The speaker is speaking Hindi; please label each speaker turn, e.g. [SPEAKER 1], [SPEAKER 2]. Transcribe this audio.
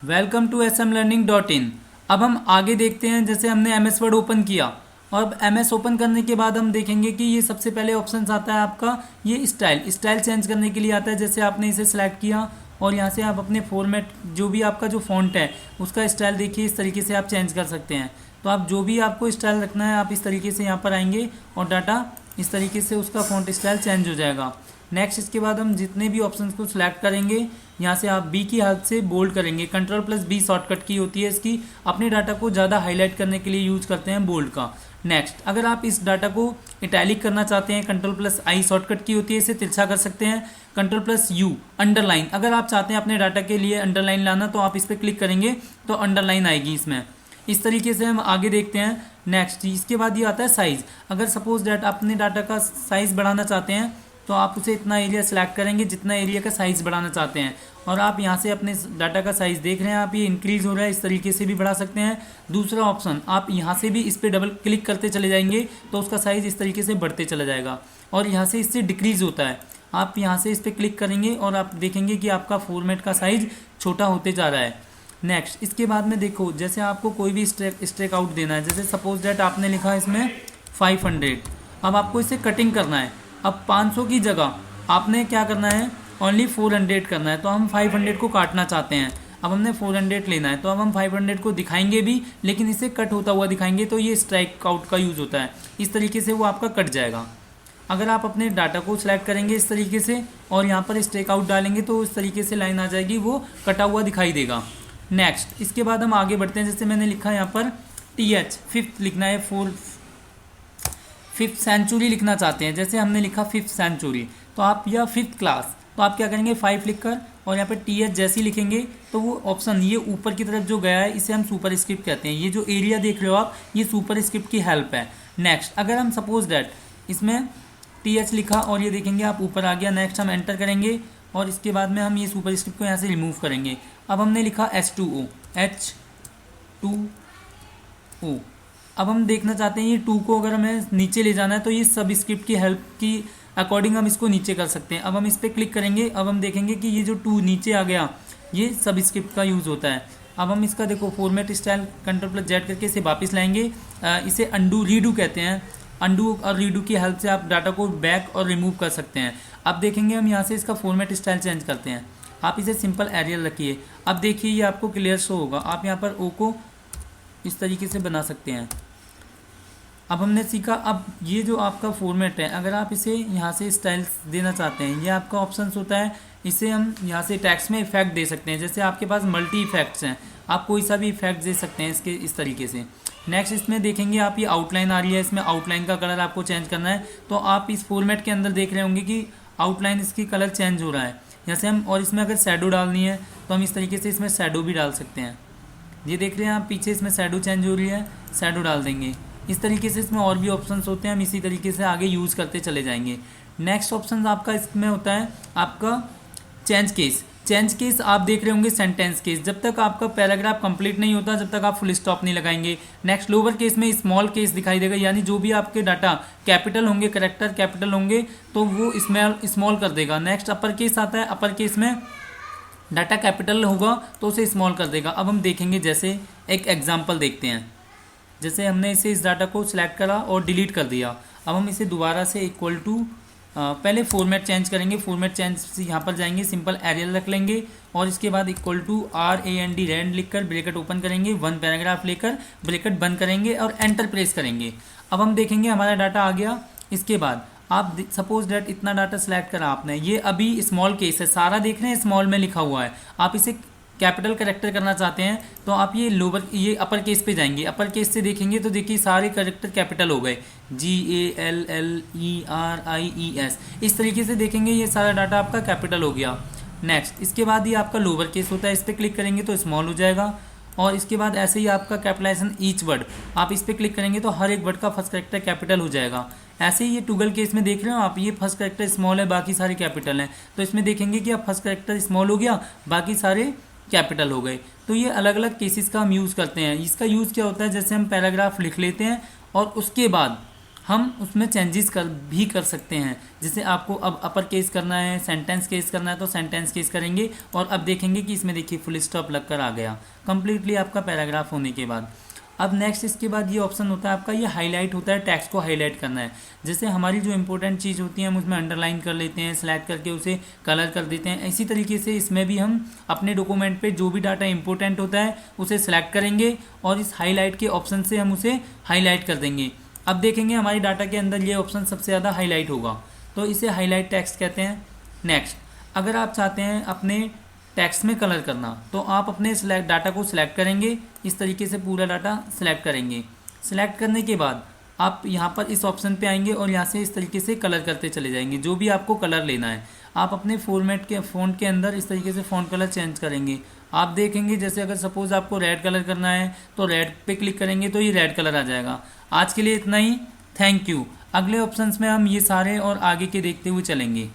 [SPEAKER 1] Welcome to smlearning.in। अब हम आगे देखते हैं। जैसे हमने एमएस वर्ड ओपन किया और अब एमएस ओपन करने के बाद हम देखेंगे कि ये सबसे पहले ऑप्शन आता है आपका ये स्टाइल चेंज करने के लिए आता है। जैसे आपने इसे सिलेक्ट किया और यहाँ से आप अपने फॉर्मेट जो भी आपका जो फॉन्ट है उसका स्टाइल देखिए, इस तरीके से आप चेंज कर सकते हैं। तो आप जो भी आपको स्टाइल रखना है आप इस तरीके से यहाँ पर आएंगे और डाटा इस तरीके से उसका फॉन्ट स्टाइल चेंज हो जाएगा। नेक्स्ट इसके बाद हम जितने भी ऑप्शंस को सिलेक्ट करेंगे यहाँ से आप बी की हेल्प से बोल्ड करेंगे। कंट्रोल+B शॉर्टकट की होती है इसकी, अपने डाटा को ज़्यादा हाईलाइट करने के लिए यूज करते हैं बोल्ड का। नेक्स्ट अगर आप इस डाटा को इटैलिक करना चाहते हैं, कंट्रोल+I शॉर्टकट की होती है, इसे तिरछा कर सकते हैं। कंट्रोल+U अंडरलाइन, अगर आप चाहते हैं अपने डाटा के लिए अंडरलाइन लाना तो आप इस पर क्लिक करेंगे तो अंडरलाइन आएगी इसमें। इस तरीके से हम आगे देखते हैं। नेक्स्ट इसके बाद ये आता है साइज़। अगर सपोज डैट अपने डाटा का साइज़ बढ़ाना चाहते हैं तो आप उसे इतना एरिया सेलेक्ट करेंगे जितना एरिया का साइज़ बढ़ाना चाहते हैं और आप यहाँ से अपने डाटा का साइज़ देख रहे हैं आप, ये इंक्रीज़ हो रहा है, इस तरीके से भी बढ़ा सकते हैं। दूसरा ऑप्शन आप यहाँ से भी इस पर डबल क्लिक करते चले जाएंगे तो उसका साइज़ इस तरीके से बढ़ते चला जाएगा और यहाँ से इससे डिक्रीज़ होता है। आप यहाँ से इस पर क्लिक करेंगे और आप देखेंगे कि आपका फॉर्मेट का साइज़ छोटा होते जा रहा है। नेक्स्ट इसके बाद में देखो, जैसे आपको कोई भी स्ट्रेक आउट देना है, जैसे सपोज डैट आपने लिखा है इसमें 500, अब आपको इसे कटिंग करना है। अब 500 की जगह आपने क्या करना है, ओनली 400 करना है। तो हम 500 को काटना चाहते हैं, अब हमने 400 लेना है। तो अब हम 500 को दिखाएंगे भी लेकिन इसे कट होता हुआ दिखाएंगे, तो ये स्ट्राइक आउट का यूज़ होता है। इस तरीके से वो आपका कट जाएगा। अगर आप अपने डाटा को सिलेक्ट करेंगे इस तरीके से और यहाँ पर स्ट्राइक आउट डालेंगे तो इस तरीके से लाइन आ जाएगी, वो कटा हुआ दिखाई देगा। नेक्स्ट इसके बाद हम आगे बढ़ते हैं। जैसे मैंने लिखा है यहाँ पर TH 5th लिखना है, 5th सेंचुरी लिखना चाहते हैं। जैसे हमने लिखा 5th सेंचुरी तो आप या 5th क्लास, तो आप क्या करेंगे 5 लिखकर और यहाँ पर TH जैसे ही लिखेंगे तो वो ऑप्शन ये ऊपर की तरफ जो गया है इसे हम सुपर स्क्रिप्ट कहते हैं। ये जो एरिया देख रहे हो आप, ये सुपर स्क्रिप्ट की हेल्प है। नेक्स्ट अगर हम सपोज डैट इसमें TH लिखा और ये देखेंगे आप ऊपर आ गया। नेक्स्ट हम एंटर करेंगे और इसके बाद में हम ये सुपर स्क्रिप्ट को यहाँ से रिमूव करेंगे। अब हमने लिखा H2O, अब हम देखना चाहते हैं ये 2 को अगर हमें नीचे ले जाना है तो ये सब स्क्रिप्ट की हेल्प की अकॉर्डिंग हम इसको नीचे कर सकते हैं। अब हम इस पर क्लिक करेंगे, अब हम देखेंगे कि ये जो 2 नीचे आ गया ये सब स्क्रिप्ट का यूज़ होता है। अब हम इसका देखो फॉर्मेट स्टाइल कंट्रोल+Z करके इसे वापस लाएंगे। इसे रीडू कहते हैं। अंडू और रीडू की हेल्प से आप डाटा को बैक और रिमूव कर सकते हैं। अब देखेंगे हम यहाँ से इसका फॉर्मेट स्टाइल चेंज करते हैं। आप इसे सिंपल एरियल रखिए। अब देखिए ये आपको क्लियर शो होगा। आप यहाँ पर ओ को इस तरीके से बना सकते हैं। अब हमने सीखा, अब ये जो आपका फॉर्मेट है अगर आप इसे यहाँ से स्टाइल देना चाहते हैं, ये आपका ऑप्शन होता है। इसे हम यहाँ से टेक्स्ट में इफेक्ट दे सकते हैं। जैसे आपके पास मल्टी इफेक्ट्स हैं, आप कोई सा भी इफेक्ट दे सकते हैं इसके इस तरीके से। नेक्स्ट इसमें देखेंगे आप ये आउटलाइन आ रही है, इसमें आउटलाइन का कलर आपको चेंज करना है। तो आप इस फॉर्मेट के अंदर देख रहे होंगे कि आउटलाइन इसकी कलर चेंज हो रहा है। जैसे हम और इसमें अगर शैडो डालनी है तो हम इस तरीके से इसमें शैडो भी डाल सकते हैं। ये देख रहे हैं आप पीछे इसमें शैडो चेंज हो रही है, शैडो डाल देंगे। इस तरीके से इसमें और भी ऑप्शंस होते हैं, हम इसी तरीके से आगे यूज़ करते चले जाएंगे। नेक्स्ट ऑप्शन आपका इसमें होता है आपका चेंज केस आप देख रहे होंगे सेंटेंस केस। जब तक आपका पैराग्राफ कंप्लीट नहीं होता जब तक आप फुल स्टॉप नहीं लगाएंगे। नेक्स्ट लोअर केस में स्मॉल केस दिखाई देगा, यानी जो भी आपके डाटा कैपिटल होंगे, करेक्टर कैपिटल होंगे तो वो स्मॉल कर देगा। नेक्स्ट अपर केस आता है, अपर केस में डाटा कैपिटल होगा तो उसे स्मॉल कर देगा। अब हम देखेंगे, जैसे एक एग्जाम्पल देखते हैं। जैसे हमने इस डाटा को सिलेक्ट करा और डिलीट कर दिया। अब हम इसे दोबारा से इक्वल टू पहले फॉर्मेट चेंज करेंगे। फॉर्मेट चेंज से यहाँ पर जाएंगे, सिंपल एरियल रख लेंगे और इसके बाद इक्वल टू RAND लिखकर ब्रैकेट ओपन करेंगे, 1 पैराग्राफ लेकर ब्रैकेट बंद करेंगे और एंटर प्रेस करेंगे। अब हम देखेंगे हमारा डाटा आ गया। इसके बाद आप सपोज डैट इतना डाटा सेलेक्ट करा आपने, ये अभी स्मॉल केस है, सारा देख रहे हैं स्मॉल में लिखा हुआ है। आप इसे कैपिटल करेक्टर करना चाहते हैं तो आप ये अपर केस पे जाएंगे। अपर केस से देखेंगे तो देखिए सारे करेक्टर कैपिटल हो गए, GALLERIES। इस तरीके से देखेंगे ये सारा डाटा आपका कैपिटल हो गया। नेक्स्ट इसके बाद ये आपका लोअर केस होता है, इस पर क्लिक करेंगे तो स्मॉल हो जाएगा। और इसके बाद ऐसे ही आपका कैपिटलाइजेशन ईच वर्ड, आप इस पर क्लिक करेंगे तो हर एक वर्ड का फर्स्ट करेक्टर कैपिटल हो जाएगा। ऐसे ही ये टूगल केस में देख रहे हो आप, ये फर्स्ट करेक्टर स्मॉल है, बाकी सारे कैपिटल हैं। तो इसमें देखेंगे कि अब फर्स्ट करेक्टर स्मॉल हो गया, बाकी सारे कैपिटल हो गए। तो ये अलग अलग केसेस का हम यूज़ करते हैं। इसका यूज़ क्या होता है, जैसे हम पैराग्राफ लिख लेते हैं और उसके बाद हम उसमें चेंजेस कर सकते हैं। जैसे आपको अब अपर केस करना है, सेंटेंस केस करना है तो सेंटेंस केस करेंगे, और अब देखेंगे कि इसमें देखिए फुल स्टॉप लग कर आ गया कंप्लीटली आपका पैराग्राफ होने के बाद। अब नेक्स्ट इसके बाद ये ऑप्शन होता है आपका, ये हाईलाइट होता है, टेक्स्ट को हाईलाइट करना है। जैसे हमारी जो इंपॉर्टेंट चीज़ होती है हम उसमें अंडरलाइन कर लेते हैं, सेलेक्ट करके उसे कलर कर देते हैं। इसी तरीके से इसमें भी हम अपने डॉक्यूमेंट पे जो भी डाटा इंपॉर्टेंट होता है उसे सेलेक्ट करेंगे और इस हाईलाइट के ऑप्शन से हम उसे हाईलाइट कर देंगे। अब देखेंगे हमारी डाटा के अंदर ये ऑप्शन सबसे ज़्यादा हाईलाइट होगा, तो इसे हाईलाइट टेक्स्ट कहते हैं। नेक्स्ट, अगर आप चाहते हैं अपने टेक्स्ट में कलर करना तो आप अपने डाटा को सिलेक्ट करेंगे, इस तरीके से पूरा डाटा सिलेक्ट करेंगे। सिलेक्ट करने के बाद आप यहाँ पर इस ऑप्शन पे आएंगे और यहाँ से इस तरीके से कलर करते चले जाएंगे, जो भी आपको कलर लेना है। आप अपने फॉर्मेट के फ़ॉन्ट के अंदर इस तरीके से फ़ॉन्ट कलर चेंज करेंगे। आप देखेंगे जैसे अगर सपोज़ आपको रेड कलर करना है तो रेड पे क्लिक करेंगे तो ये रेड कलर आ जाएगा। आज के लिए इतना ही, थैंक यू। अगले ऑप्शंस में हम ये सारे और आगे के देखते हुए चलेंगे।